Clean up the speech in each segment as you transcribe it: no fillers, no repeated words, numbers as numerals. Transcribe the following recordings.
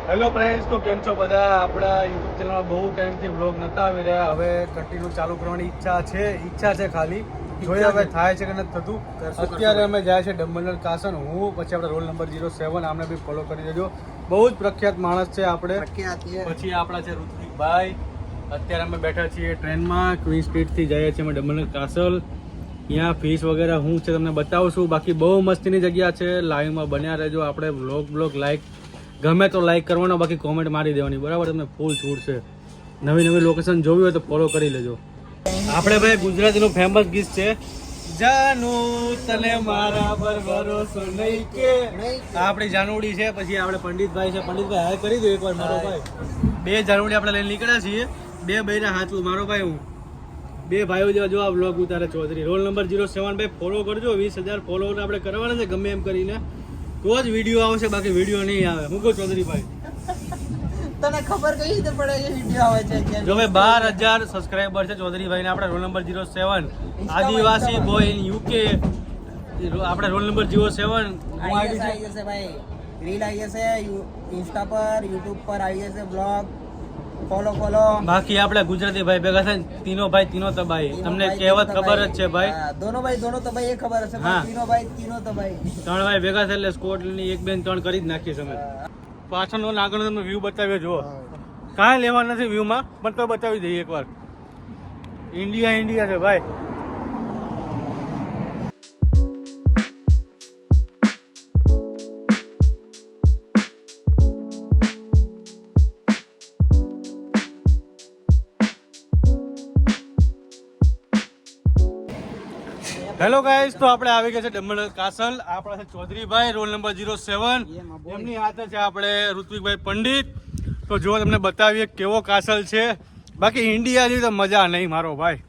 Hello friends, તો કેમ છો બધા? આપણા યુટ્યુબ ચેનલમાં બહુ ટાઈમથી વ્લોગ નતા આવી રહ્યા. હવે કન્ટિન્યુ ચાલુ કરવાની ઈચ્છા છે ખાલી. જોઈએ હવે થાય છે કે નથી થતું. અત્યારે અમે જાય છે ડમ્બલર કાસન, હું પછી આપણે રોલ નંબર 07 આમને બી ફોલો કરી દેજો. બહુ જ પ્રખ્યાત માણસ છે આપણે. પછી આપણા છે ઋત્વિકભાઈ. અત્યારે અમે બેઠા છીએ ટ્રેનમાં, ક્વીન સ્પીડથી જઈએ છીએ અમે ડમ્બલર કાસલ. ત્યાં ફીસ વગેરે હું છે તમને બતાવશું. બાકી બહુ મસ્તીની જગ્યા છે. લાઈવમાં બન્યા રહેજો. આપણે વ્લોગ લાઈક ગમે તો લાઈક કરવાનો, બાકી કોમેન્ટ મારી દેવાની, બરાબર? તમને ફૂલ છૂટ છે. નવી લોકેશન જોવી હોય તો ફોલો કરી લેજો. આપણે ભાઈ ગુજરાતીનું ફેમસ ગીત છે, જાનું તને મારા પર ભરોસો નહીં કે. આપણી જાનુડી છે. પછી આપણે પંડિતભાઈ છે. પંડિતભાઈ હાય કરી દો એકવાર મારો ભાઈ. બે જાનુડી આપણે લઈને નીકળ્યા છીએ. બે ભાઈના હાથ મારો ભાઈ હું. બે ભાઈઓ જેવા જો આ વ્લોગ ઉતારે ચૌધરી. રોલ નંબર 07 ભાઈ ફોલો કરજો. 20,000 ફોલોવર આપણે કરવાના છે ગમે એમ કરીને, તો જ વિડીયો આવશે, બાકી વિડીયો નહીં આવે. હું કહું ચૌધરી ભાઈ, તને ખબર કઈ રીતે પડે કે વિડીયો આવે છે? જો ભાઈ 12,000 સબસ્ક્રાઇબર છે ચૌધરી ભાઈ ને. આપણે roll number 07 adivasi boy in UK. આપણે રોલ નંબર 07 આવી જશે ભાઈ. રીલ આવી જશે ઇન્સ્ટા પર, યુટ્યુબ પર આવી જશે બ્લોગ. ફોલો. બાકી આપણે ગુજરાતી ભાઈ ભેગા થાય તીનો ભાઈ તીનો તબાઈ. તમને કહેવત ખબર જ છે ભાઈ, દોનો ભાઈ દોનો તબાઈ એ ખબર હશે. તીનો ભાઈ તીનો તબાઈ. ત્રણ ભાઈ ભેગા થાય એટલે સ્કોટની 1 2 3 કરી જ નાખીએ અમે. પાછળનો આગળનો તમને વ્યૂ બતાવ્યો જુઓ. કાંઈ લેવા નથી વ્યૂમાં, પણ તો બતાવી દઈએ એકવાર. ઇન્ડિયા છે ભાઈ. હેલો ગાઈસ, તો આપણે આવી ગયા છે ડમ્બલર કાસલ. આપણા છે ચૌધરીભાઈ, રોલ નંબર 07. એમની હાથે છે આપણે ઋત્વિકભાઈ પંડિત. તો જો તમને બતાવીએ કેવો કાસલ છે. બાકી ઇન્ડિયા જેવી તો મજા નહીં મારો ભાઈ.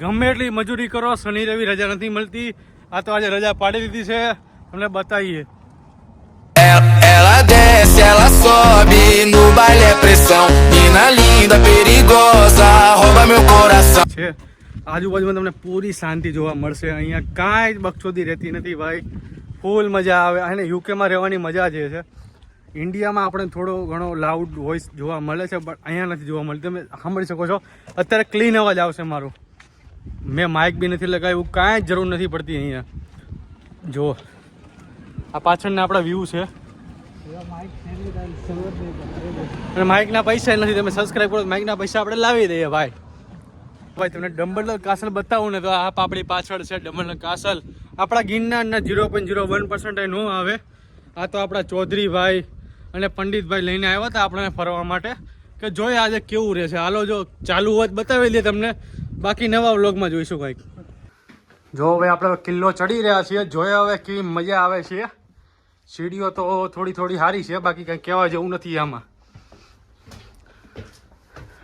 ગમે એટલી મજૂરી કરો, શનિ રવિ રજા નથી મળતી. આ તો આજે રજા પાડી દીધી છે. તમને બતાવીએ. Ela desce, ela sobe, no baile é pressão. Mina linda, perigosa, rouba meu coração. છે આજુબાજુમાં તમને પૂરી શાંતિ જોવા મળશે. અહીંયા કાંઈ જ બકચોદી રહેતી નથી ભાઈ. ફૂલ મજા આવે. અને યુકેમાં રહેવાની મજા જે છે, ઇન્ડિયામાં આપણે થોડો ઘણો લાઉડ વોઇસ જોવા મળે છે, પણ અહીંયા નથી જોવા મળતી. તમે સાંભળી શકો છો. અત્યારે ક્લીન અવાજ આવશે મારો. મેં માઇક બી નથી લગાવ્યું, કાંઈ જ જરૂર નથી પડતી અહીંયા. જો આ પાછળના આપણા વ્યૂ છે. અને માઇકના પૈસા નથી. તમે સબસ્ક્રાઈબ કરો તો માઇકના પૈસા આપણે લાવી દઈએ ભાઈ. ભાઈ તમને ડમ્બલર કાસલ બતાવું ને, તો આ આપણી પાછળ છે ડમ્બલર કાસલ. આપણા ગિરનારના 0.01% ન આવે. આ તો આપણા ચૌધરીભાઈ અને પંડિતભાઈ લઈને આવ્યા હતા આપણને ફરવા માટે, કે જોઈએ આજે કેવું રહેશે. હાલો, જો ચાલુ હોત બતાવી દે તમને, બાકી નવા વ્લોગમાં જોઈશું કંઈક. જો હવે આપણે કિલ્લો ચડી રહ્યા છીએ. જોઈએ હવે કેવી મજા આવે છે. સીડીઓ તો થોડી સારી છે, બાકી કંઈ કહેવા જેવું નથી આમાં.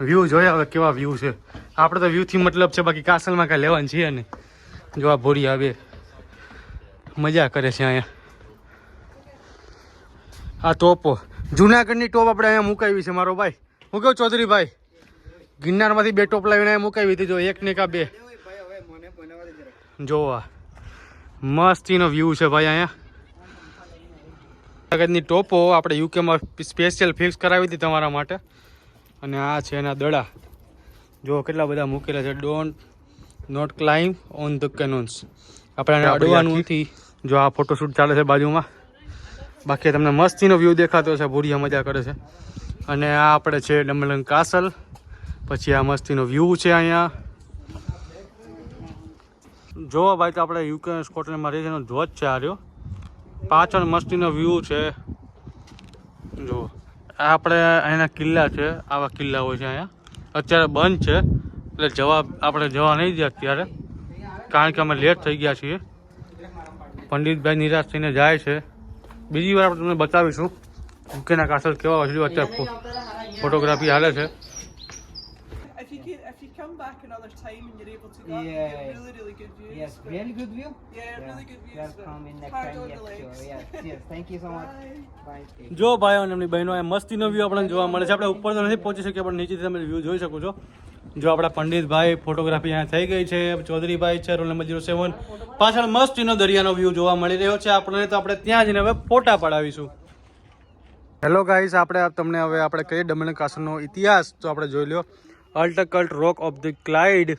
વ્યૂ જોઈએ હવે કેવા વ્યૂ છે. આપણે તો વ્યૂથી મતલબ છે, બાકી કાસલમાં કાંઈ લેવાનું છે નહીં. જો આ ભોરી આવે મજા કરે છે અહીંયા. આ ટોપો જુનાગઢની ટોપ આપણે અહીંયા મુકાવી છે મારો ભાઈ. હું કહું ચૌધરીભાઈ, ગિરનારમાંથી 2 ટોપ લાવીને અહીંયા મુકાવી હતી. જો 1 ને કા 2. જો આ મસ્તીનો વ્યૂ છે ભાઈ અહીંયા. જુનાગઢની ટોપો આપણે યુકેમાં સ્પેશિયલ ફિક્સ કરાવી હતી તમારા માટે. અને આ છે એના દડા. જો કેટલા બધા મૂકેલા છે. Don't not climb on the cannons. આપણે અડવાનું નથી. જો આ ફોટોશૂટ ચાલે છે બાજુમાં. બાકી તમને મસ્તીનો વ્યૂ દેખાતો છે. ભૂરિયા મજા કરે છે. અને આ આપણે છે ડમ્બલર કાસલ. પછી આ મસ્તીનો વ્યૂ છે અહીંયા. જો ભાઈ, તો આપણે યુકે સ્કોટલેન્ડમાં રહી છે એનો ધ્વજ છે આ રહ્યો. પાછળ મસ્તીનો વ્યૂ છે. જો આપણે અહીંના કિલ્લા છે. આવા કિલ્લા હોય છે અહીંયા. અત્યારે બંધ છે એટલે આપણે જવા નહીં દે અત્યારે, કારણ કે અમે લેટ થઈ ગયા છીએ. પંડિતભાઈ નિરાશ થઈને જાય છે. બીજી વાર આપણે તમને બતાવીશું યુકેના કાસલ કેવા હોય છે. અત્યારે ફોટોગ્રાફી હાલે છે. If you come back another time and you're able to go, you get really good views. Yes, very good view. Yeah, really good views. Just come in next Hard time. on Yes, the legs. sure. Yes, yes. Thank you so much. Bye. જો ભાઈઓ અને એમની બહેનો, એ મસ્તીનો view આપણને જોવા મળે છે. આપણે ઉપર તો નથી પહોંચી શકીએ, પણ નીચેથી તમે વ્યૂ જોઈ શકો છો. જો આપણા પંડિતભાઈ ફોટોગ્રાફી અહીંયા થઈ ગઈ છે. ચૌધરીભાઈ છે રોલ નંબર 07. પાછળ મસ્તીનો દરિયાનો વ્યૂ જોવા મળી રહ્યો છે આપણને. તો આપણે ત્યાં જઈને હવે ફોટા પડાવીશું. હેલો ગાઈસ, તમને હવે આપણે કહીએ ડમણર કાસલનો ઇતિહાસ તો આપણે જોઈ લો. અલ્ટકલ્ટ રોક ઓફ ધ ક્લાઇડ,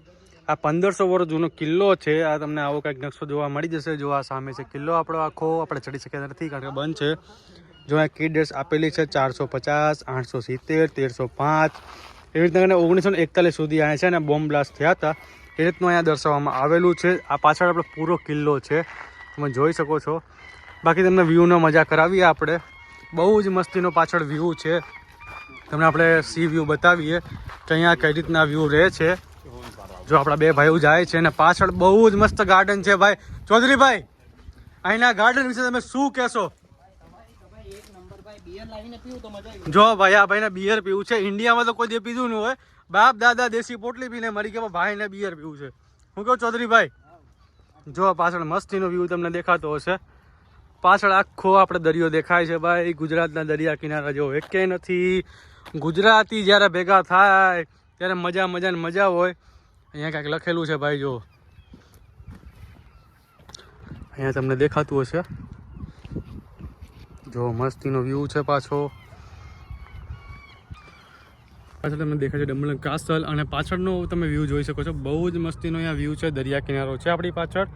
આ 1500 વર્ષ જૂનો કિલ્લો છે. આ તમને આવો કંઈક નકશો જોવા મળી જશે. જો આ સામે છે કિલ્લો આપણો આખો, આપણે ચડી શક્યા નથી કારણ કે બંધ છે. જો આ કી ડેટ્સ આપેલી છે 450, 870, 1305, એવી રીતના 1941 સુધી અહીંયા છે ને બોમ્બ બ્લાસ્ટ થયા હતા. એ રીતનું અહીંયા દર્શાવવામાં આવેલું છે. આ પાછળ આપણો પૂરો કિલ્લો છે, તમે જોઈ શકો છો. બાકી તમને વ્યૂનો મજા કરાવીએ આપણે. બહુ જ મસ્તીનો પાછળ વ્યૂ છે. તમને આપણે સી વ્યૂ બતાવીએ કે અહીંયા કઈ રીતના વ્યૂ રહે છે. જો આપણા બે ભાઈઓ જાય છે અને પાછળ બહુ જ મસ્ત ગાર્ડન છે. ભાઈ ચૌધરીભાઈ, અહીંના ગાર્ડન વિશે તમે શું કહેશો? જો ભાઈ, આ ભાઈને બિયર પીવું છે. ઇન્ડિયામાં તો કોઈ દે પીધું ન હોય. બાપ દાદા દેશી પોટલી પીને મરી ગયા, ભાઈને બિયર પીવું છે. હું કહું ચૌધરીભાઈ, જો પાછળ મસ્તીનો વ્યૂ તમને દેખાતો હશે. પાછળ આખો આપણે દરિયો દેખાય છે. ભાઈ ગુજરાતના દરિયા કિનારા જેવો એકે નથી. ગુજરાતી જ્યારે ભેગા થાય ત્યારે મજા હોય. અહીંયા કાંઈક લખેલું છે ભાઈ, જો અહીંયા તમને દેખાતું હશે. જો મસ્તીનો વ્યૂ છે પાછો તમને દેખાય છે ડમણર કાસલ. અને પાછળનો તમે વ્યૂ જોઈ શકો છો. બહુ જ મસ્તીનો અહીંયા વ્યૂ છે. દરિયા કિનારો છે આપણી પાછળ.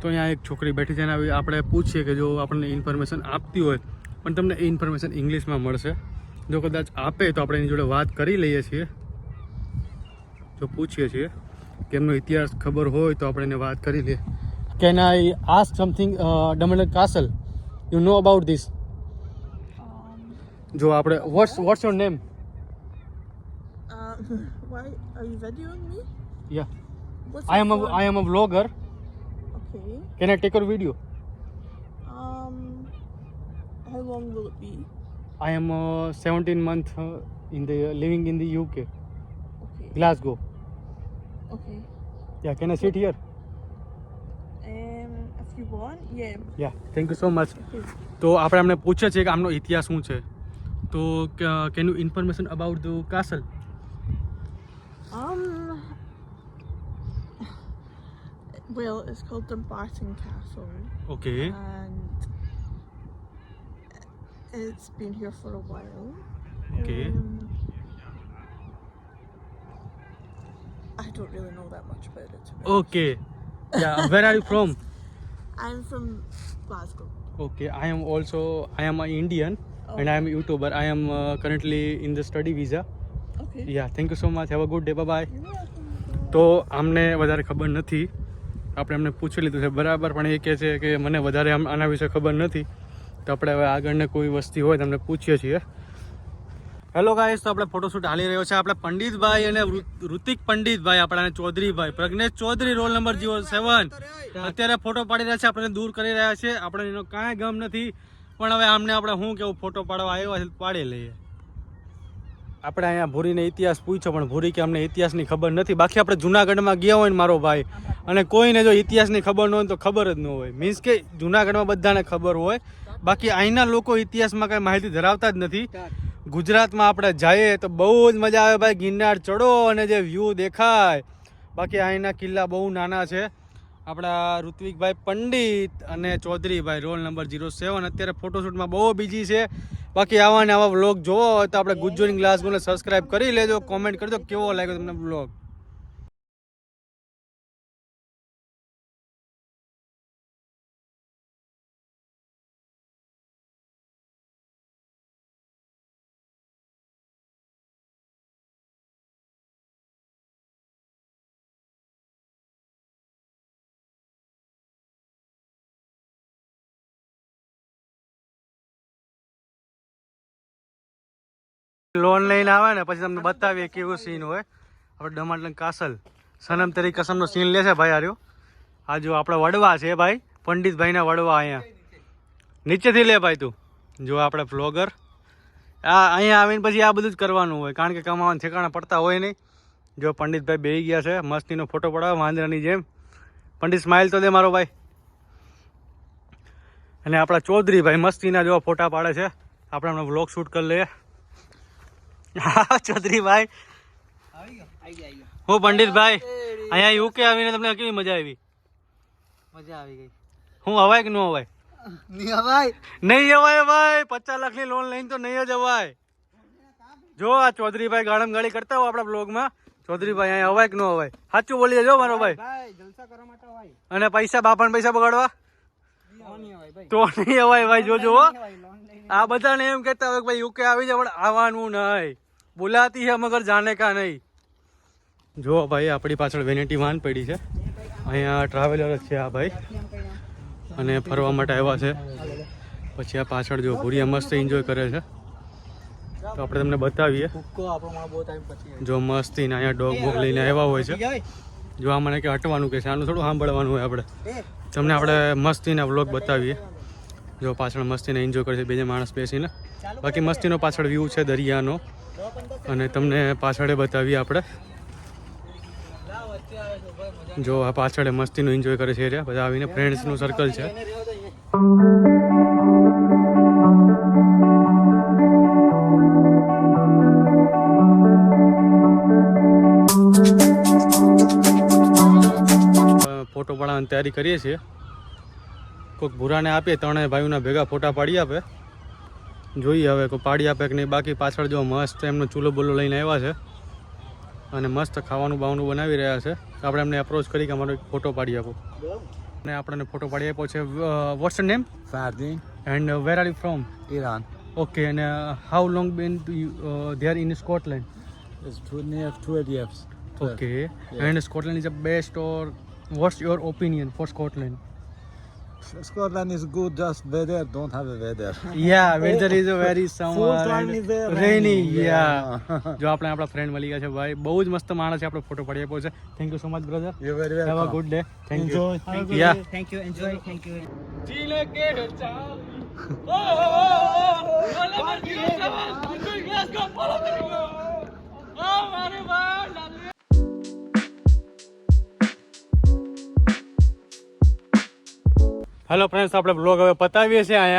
તો અહીંયા એક છોકરી બેઠી છે અને આપણે પૂછીએ કે જો આપણને ઇન્ફોર્મેશન આપતી હોય, પણ તમને એ ઇન્ફોર્મેશન ઇંગ્લિશમાં મળશે. જો કદાચ આપે તો આપણે એની જોડે વાત કરી લઈએ છીએ. જો પૂછીએ છીએ કે એમનો ઇતિહાસ ખબર હોય તો આપણે એને વાત કરી લઈએ. Can I ask something Dunnottar castle? You know about this? જો આપણે what's your name? Why are you videoing me? Yeah, What's I it for? am a vlogger. Okay. Can I take your video? How long will it be? I am 17 months living in the UK, Okay. Glasgow. Okay. Yeah, can I sit here? If you want, yeah. Yeah, thank you so much. Okay. તો આપણે એમને પૂછે છે કે આમનો ઇતિહાસ શું છે. તો can you information about the castle? Well, it's called Dumbarton Castle. Okay. And it's been here for a while. Okay. I don't really know that much about it. To be Okay. Yeah, where are you from? honest. I'm from Glasgow. Okay, I am an Indian and I am a YouTuber. I am currently in the study visa. Okay. Yeah, thank you so much. Have a good day. Bye bye. You're welcome. તો આમને વધારે ખબર નથી. આપણે એમને પૂછી લીધું છે બરાબર, પણ એ કહે છે કે મને વધારે આના વિશે ખબર નથી. તો આપણે હવે આગળને કોઈ વસ્તી હોય તમને પૂછીએ છીએ. હેલો ગાઈસ, તો આપણે ફોટોશૂટ હાલી રહ્યો છે. આપણે પંડિતભાઈ અને ઋતિક પંડિતભાઈ, આપણા ચૌધરીભાઈ, પ્રજ્ઞેશ ચૌધરી, રોલ નંબર 07 અત્યારે ફોટો પાડી રહ્યા છે. આપણે દૂર કરી રહ્યા છે. આપણે એનો કાંઈ ગમ નથી, પણ હવે આમને આપણે શું કેવું, ફોટો પાડવા આવ્યા છે પાડી લઈએ. આપણે અહીંયા ભૂરીને ઇતિહાસ પૂછ્યો, પણ ભૂરી કે અમને ઇતિહાસની ખબર નથી. બાકી આપણે જુનાગઢમાં ગયા હોય ને મારો ભાઈ, અને કોઈને જો ઇતિહાસની ખબર ન હોય તો ખબર જ ન હોય. મીન્સ કે જુનાગઢમાં બધાને ખબર હોય, બાકી અહીંના લોકો ઇતિહાસમાં કાંઈ માહિતી ધરાવતા જ નથી. ગુજરાતમાં આપણે જઈએ તો બહુ જ મજા આવે ભાઈ. ગિરનાર ચડો અને જે વ્યૂ દેખાય. બાકી અહીંના કિલ્લા બહુ નાના છે. આપણા ઋત્વિકભાઈ પંડિત અને ચૌધરીભાઈ, રોલ નંબર 07 અત્યારે ફોટોશૂટમાં બહુ બીજી છે. બાકી આવા ને આવા વ્લોગ જોવો હોય તો આપણે ગુજ્જોની ગ્લાસગોને સબસ્ક્રાઈબ કરી લેજો. કોમેન્ટ કરજો કેવો લાગ્યો તમને વ્લોગ. લોન લઈને આવે ને પછી તમને બતાવીએ કેવું સીન હોય. આપણે ડમણર કાસલ સનમ તેરી કસમનો સીન લેશે ભાઈ. આર્યો આ જો આપણા વડવા છે ભાઈ, પંડિતભાઈના વડવા. અહીંયા નીચેથી લે ભાઈ તું. જો આપણે વ્લોગર અહીંયા આવીને પછી આ બધું જ કરવાનું હોય, કારણ કે કમાવાનું ઠેકાણા પડતા હોય નહીં. જો પંડિતભાઈ બેહી ગયા છે, મસ્તીનો ફોટો પડાવે વાંદરાની જેમ. પંડિત સ્માઇલ તો દે મારો ભાઈ. અને આપણા ચૌધરીભાઈ મસ્તીના જો ફોટા પાડે છે. આપણે હમણાં વ્લોગ શૂટ કરી લઈએ. હા ચૌધરીભાઈ, હું પંડિતભાઈ અહીંયા યુકે આવીને તમને કેવી મજા આવી? મજા આવી ગઈ. હું અવાય કે ન અવાય? નહીં અવાય ભાઈ, 50 લાખની લોન લઈને તો નહીં જ અવાય. જો આ ચૌધરીભાઈ ગાળમ ગાળી કરતા હોય આપણા બ્લોગમાં, ચૌધરીભાઈ અહીંયા અવાય કે ન અવાય? સાચું બોલીએ જો મારો ભાઈ. જલસા કરવા માટે હોય અને પૈસા બાપાને પૈસા બગાડવા તો નહીં અવાય ભાઈ. જોજો હો, આ બધાને એમ કહેતા હોય કે ભાઈ યુકે આવી જાય, પણ આવવાનું નહીં. બોલાતી હે મગર જાને કા નહીં. જો ભાઈ આપણી પાછળ વેનિટી વાન પડી છે, અહીંયા ટ્રાવેલર જ છે આ ભાઈ, અને ફરવા માટે આવ્યા છે. પછી આ પાછળ જો ભૂરિયા મસ્ત એન્જોય કરે છે, તો આપણે તમને બતાવીએ. જો મસ્તી ને અહીંયા ડોગ બોગ લઈને આવ્યા હોય છે. જો આ મને કે હટવાનું કે છે, આનું થોડું સાંભળવાનું હોય. આપણે તમને આપણે મસ્તીના વ્લોગ બતાવીએ. જો પાછળ મસ્તીને એન્જોય કરે છે બે માણસ બેસીને. બાકી મસ્તીનો પાછળ વ્યૂ છે દરિયાનો, અને તમને પાછળ બતાવીએ આપણે. જો આ પાછળ મસ્તીનું એન્જોય કરે છે એરિયા, બધા આવીને ફ્રેન્ડ્સનું સર્કલ છે. ફોટો પાડવાની તૈયારી કરીએ છીએ. કોઈક ભૂરાને આપીએ, ત્રણેય ભાઈઓના ભેગા ફોટા પાડી આપે. જોઈએ હવે કોઈ પાડી આપે કે નહીં. બાકી પાછળ જો મસ્ત એમનો ચૂલો બોલો લઈને આવ્યા છે, અને મસ્ત ખાવાનું બાવાનું બનાવી રહ્યા છે. આપણે એમને એપ્રોચ કરી કે અમારો એક ફોટો પાડી આપો, અને આપણને ફોટો પાડી આપ્યો છે. What's your name? Fardin, and where are you from? Iran. Okay, અને how long been there in Scotland? It's near 12 years. Okay, and Scotland is the best, or what's your opinion for Scotland? Scotland is good, just weather, don't have a weather. Yeah, weather is a very Full summer time and is there, rainy. rainy, Yeah. yeah. જો આપણે આપણા friend મળી ગયા છે ભાઈ, બહુ જ મસ્ત માણસ છે. આપણો ફોટો પાડી આપ્યો છે. Thank you so much brother. You're very have a welcome. Good day. Thank you. Enjoy. Yeah thank you, enjoy, thank you. જીલે કે ચાલ હેલો ફ્રેન્ડ્સ, આપણે બ્લોગ હવે પતાવીએ છીએ અહીંયા.